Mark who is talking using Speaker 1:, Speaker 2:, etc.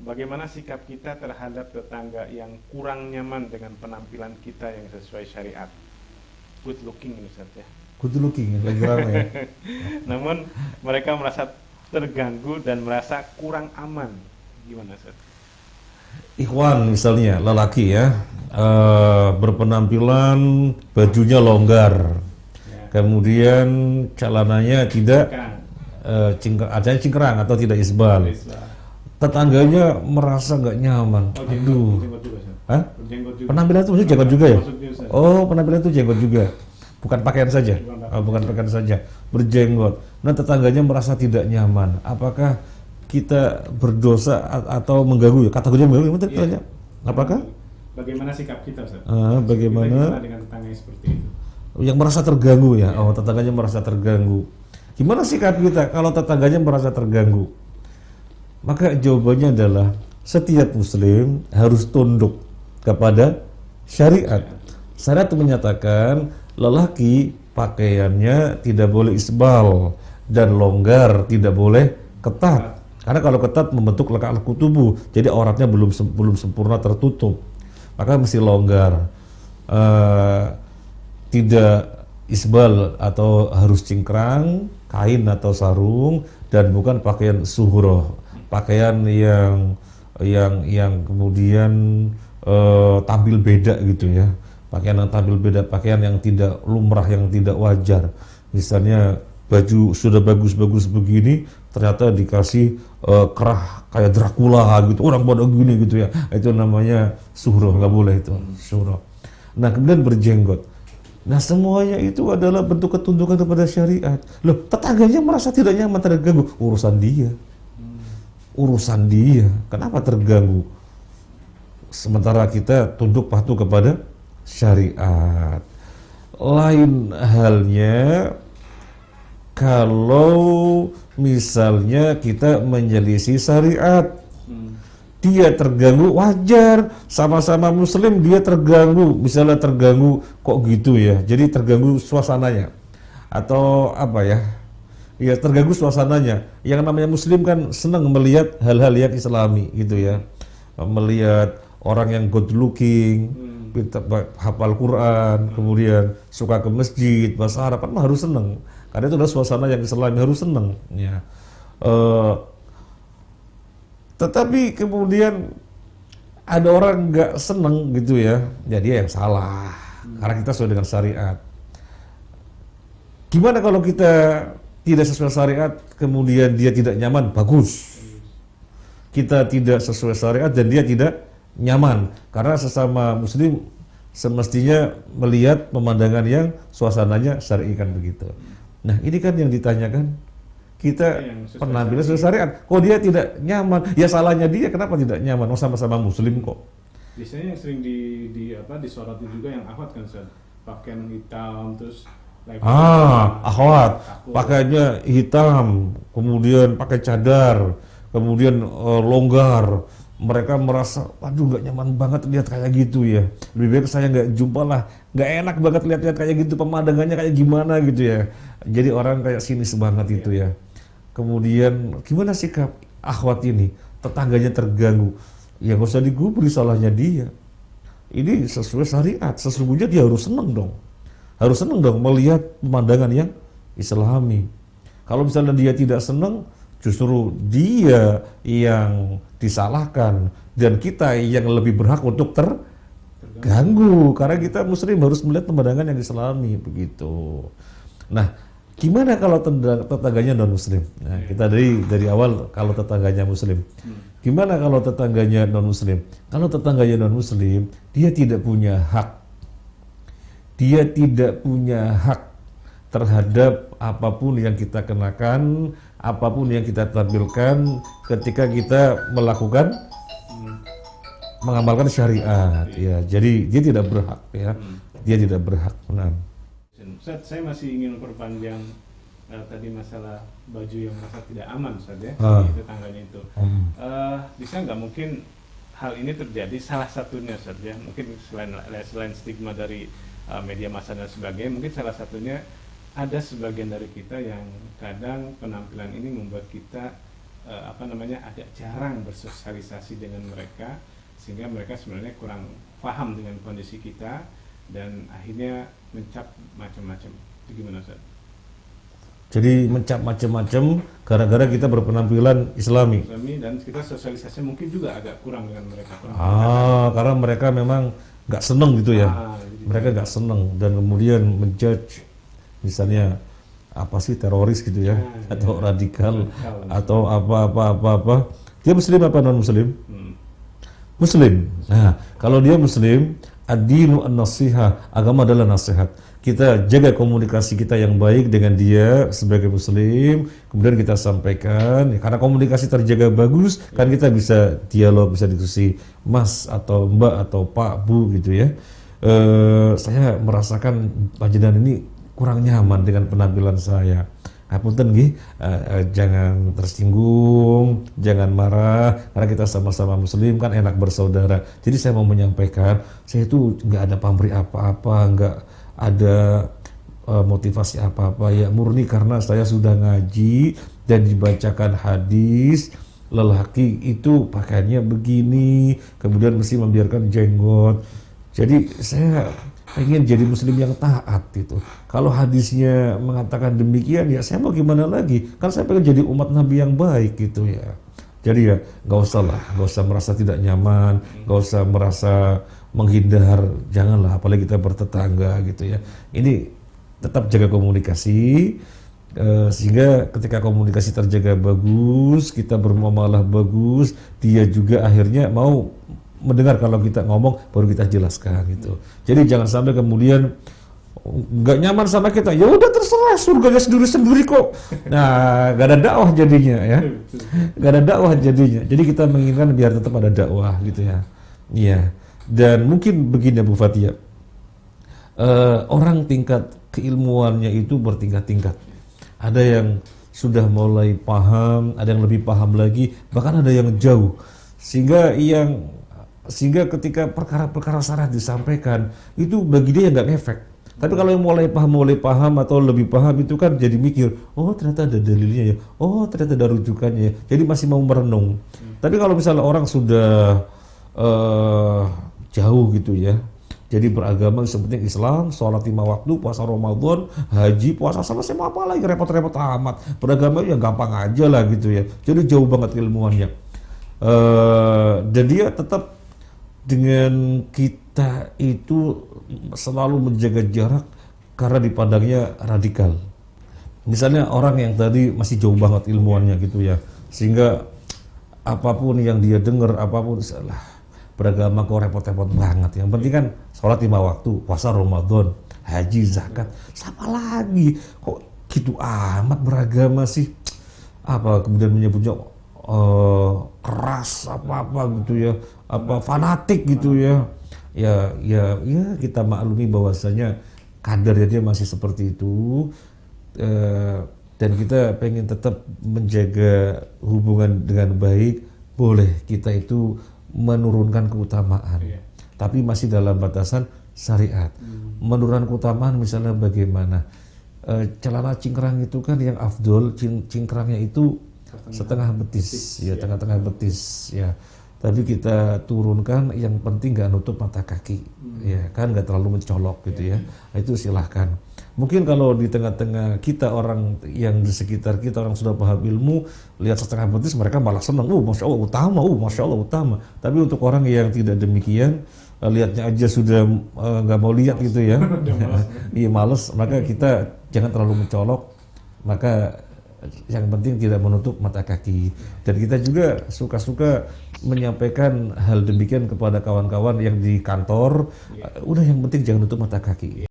Speaker 1: bagaimana sikap kita terhadap tetangga yang kurang nyaman dengan penampilan kita yang sesuai syariat? Good looking ini Ustaz ya.
Speaker 2: Good looking, lagi rame ya.
Speaker 1: Namun mereka merasa terganggu dan merasa kurang aman. Gimana Ustaz?
Speaker 2: Ikhwan misalnya, lelaki ya, berpenampilan bajunya longgar,
Speaker 1: Ya.
Speaker 2: kemudian celananya tidak
Speaker 1: Kan.
Speaker 2: adanya cingkrang atau tidak isbal. Tetangganya merasa nggak nyaman.
Speaker 1: Oh,
Speaker 2: Aduh,
Speaker 1: jenggot juga Ustaz.
Speaker 2: hah?
Speaker 1: Jenggot juga.
Speaker 2: Penampilan itu maksudnya jenggot juga ya?
Speaker 1: Maksudnya, Ustaz.
Speaker 2: Oh, penampilan itu jenggot juga, bukan pakaian saja.
Speaker 1: Bukan pakaian
Speaker 2: Oh, bukan pakaian saja, berjenggot. Nah, tetangganya merasa tidak nyaman. Apakah kita berdosa atau mengganggu ya? Kategorinya mengganggu, gimana
Speaker 1: Iya.
Speaker 2: tanya? Apakah?
Speaker 1: Bagaimana sikap kita Ustaz?
Speaker 2: Bagaimana?
Speaker 1: Kita gimana dengan tetangga yang seperti itu?
Speaker 2: Yang merasa terganggu ya?
Speaker 1: Iya.
Speaker 2: Oh, tetangganya merasa terganggu. Gimana sikap kita kalau tetangganya merasa terganggu? Maka jawabannya adalah setiap muslim harus tunduk kepada syariat. Syariat menyatakan lelaki pakaiannya tidak boleh isbal dan longgar, tidak boleh ketat. Karena kalau ketat membentuk lekat-lekuk tubuh, jadi auratnya belum sempurna tertutup. Maka mesti longgar. Tidak isbal atau harus cingkrang, kain atau sarung, dan bukan pakaian suhroh, pakaian yang kemudian tampil beda gitu ya, pakaian yang tampil beda, pakaian yang tidak lumrah, yang tidak wajar. Misalnya baju sudah bagus-bagus begini, ternyata dikasih kerah kayak Dracula gitu, orang pada gini gitu ya, itu namanya suhroh, nggak boleh itu suhroh. Nah, kemudian berjenggot. Nah, semuanya itu adalah bentuk ketundukan kepada syariat. Loh, tetangganya merasa tidak nyaman, terganggu, urusan dia. Urusan dia, kenapa terganggu? Sementara kita tunduk patuh kepada syariat. Lain halnya kalau misalnya kita menyelisih syariat, dia terganggu, wajar, sama-sama muslim dia terganggu, misalnya terganggu kok gitu ya, jadi terganggu suasananya atau apa ya, ya terganggu suasananya. Yang namanya muslim kan senang melihat hal-hal yang islami gitu ya, melihat orang yang good looking, hafal Quran, kemudian suka ke masjid, bahasa Arab, kan harus senang, karena itu adalah suasana yang islami, harus senang ya. Tetapi kemudian ada orang nggak seneng gitu ya, dia yang salah karena kita sesuai dengan syariat. Gimana kalau kita tidak sesuai syariat, kemudian dia tidak nyaman? Bagus. Kita tidak sesuai syariat dan dia tidak nyaman, karena sesama muslim semestinya melihat pemandangan yang suasananya syar'i kan begitu. Nah, ini kan yang ditanyakan, kita penampilan sesuai syariat, kok dia tidak nyaman? Ya salahnya dia, kenapa tidak nyaman? Oh, sama-sama muslim kok.
Speaker 1: Biasanya yang sering disoroti juga yang akhwat kan Ustaz, pakaian hitam terus
Speaker 2: akhwat pakainya hitam, kemudian pakai cadar, kemudian longgar. Mereka merasa, aduh nggak nyaman banget lihat kayak gitu ya. Lebih baik saya nggak jumpa lah. Nggak enak banget lihat-lihat kayak gitu, pemandangannya kayak gimana gitu ya. Jadi orang kayak sinis banget itu ya. Kemudian gimana sikap akhwat ini? Tetangganya terganggu. Ya nggak usah digubri, salahnya dia. Ini sesuai syariat. Sesungguhnya dia harus seneng dong. Harus seneng dong melihat pemandangan yang islami. Kalau misalnya dia tidak seneng, justru dia yang disalahkan dan kita yang lebih berhak untuk terganggu, karena kita muslim harus melihat pemandangan yang islami begitu. Nah, gimana kalau tetangganya non muslim? Nah, kita dari awal kalau tetangganya muslim. Gimana kalau tetangganya non muslim? Kalau tetangganya non muslim, dia tidak punya hak. Dia tidak punya hak terhadap apapun yang kita kenakan, apapun yang kita tampilkan ketika kita melakukan mengamalkan syariat ya. Jadi dia tidak berhak ya. Dia tidak berhak. Nah.
Speaker 1: Ustaz, saya masih ingin perpanjang tadi masalah baju yang merasa tidak aman Ustaz ya, di tetangganya itu. Bisa nggak mungkin hal ini terjadi salah satunya Ustaz ya, mungkin selain stigma dari media massa dan sebagainya, mungkin salah satunya ada sebagian dari kita yang kadang penampilan ini membuat kita agak jarang bersosialisasi dengan mereka, sehingga mereka sebenarnya kurang paham dengan kondisi kita dan akhirnya mencap macam-macam. Itu gimana Ustaz?
Speaker 2: Jadi mencap macam-macam gara-gara kita berpenampilan Islami.
Speaker 1: Dan kita sosialisasi mungkin juga agak kurang dengan mereka.
Speaker 2: Karena mereka memang nggak seneng gitu ya. Mereka nggak seneng dan kemudian menjudge, misalnya apa sih teroris gitu ya, atau radikal atau apa. Dia muslim apa non muslim? Muslim. Nah, kalau dia muslim, ad-dinu an-nasihah, agama adalah nasihat. Kita jaga komunikasi kita yang baik dengan dia sebagai muslim, kemudian kita sampaikan, karena komunikasi terjaga bagus, kan kita bisa dialog, bisa diskusi, mas atau mbak atau pak, bu gitu ya. Saya merasakan panjenengan ini kurang nyaman dengan penampilan saya. Hapunten nggih, jangan tersinggung, jangan marah, karena kita sama-sama muslim kan, enak bersaudara. Jadi saya mau menyampaikan, saya itu nggak ada pamrih apa-apa, nggak ada motivasi apa-apa ya, murni karena saya sudah ngaji dan dibacakan hadis lelaki itu pakaiannya begini, kemudian mesti membiarkan jenggot. Jadi saya pengen jadi muslim yang taat gitu. Kalau hadisnya mengatakan demikian ya saya mau gimana lagi, kan saya pengen jadi umat Nabi yang baik gitu ya. Jadi ya nggak usah merasa tidak nyaman, nggak usah merasa menghindar, janganlah, apalagi kita bertetangga gitu ya. Ini tetap jaga komunikasi, sehingga ketika komunikasi terjaga bagus, kita bermuamalah bagus, dia juga akhirnya mau mendengar kalau kita ngomong, baru kita jelaskan gitu. Jadi jangan sampai kemudian nggak nyaman sama kita, ya udah terserah, surganya sendiri kok. Nah, gak ada dakwah jadinya ya, gak ada dakwah jadinya. Jadi kita menginginkan biar tetap ada dakwah gitu ya. Iya. Dan mungkin begini Bu Fathia, orang tingkat keilmuannya itu bertingkat-tingkat. Ada yang sudah mulai paham, ada yang lebih paham lagi, bahkan ada yang jauh. Sehingga ketika perkara-perkara syarah disampaikan, itu bagi dia nggak ngefek. Tapi kalau yang mulai paham atau lebih paham itu kan jadi mikir, oh ternyata ada dalilnya ya, oh ternyata ada rujukannya ya. Jadi masih mau merenung. Tapi kalau misalnya orang sudah jauh gitu ya, jadi beragama seperti Islam, sholat 5 waktu, puasa Ramadan, haji, puasa selesai, mau apa lagi repot-repot amat. Beragama ya gampang aja lah gitu ya. Jadi jauh banget ilmuannya. Dan dia tetap dengan kita itu selalu menjaga jarak karena dipandangnya radikal. Misalnya orang yang tadi masih jauh banget ilmuannya gitu ya, sehingga apapun yang dia dengar, apapun salah. Beragama kok repot-repot banget. Yang penting kan sholat 5 waktu, puasa Ramadan, haji, zakat. Sama lagi, kok gitu amat beragama sih? Apa kemudian menyebutnya keras apa gitu ya, apa fanatik gitu ya. Ya kita maklumi bahwasanya kadarnya dia masih seperti itu. Dan kita pengen tetap menjaga hubungan dengan baik. Boleh kita itu menurunkan keutamaan, tapi masih dalam batasan syariat. Menurunkan keutamaan misalnya bagaimana? Celana cingkrang itu kan yang afdol, cingkrangnya itu setengah betis ya, tengah-tengah betis ya. Tapi kita turunkan, yang penting nggak nutup mata kaki, ya kan, nggak terlalu mencolok gitu ya. Itu silahkan. Mungkin kalau di tengah-tengah kita, orang yang di sekitar kita, orang sudah paham ilmu, lihat setengah betis mereka malah senang, masya Allah utama, masya Allah utama. Tapi untuk orang yang tidak demikian, lihatnya aja sudah nggak mau lihat gitu ya, iya males, maka kita jangan terlalu mencolok. Maka yang penting tidak menutup mata kaki. Dan kita juga suka-suka menyampaikan hal demikian kepada kawan-kawan yang di kantor. Udah, yang penting jangan nutup mata kaki.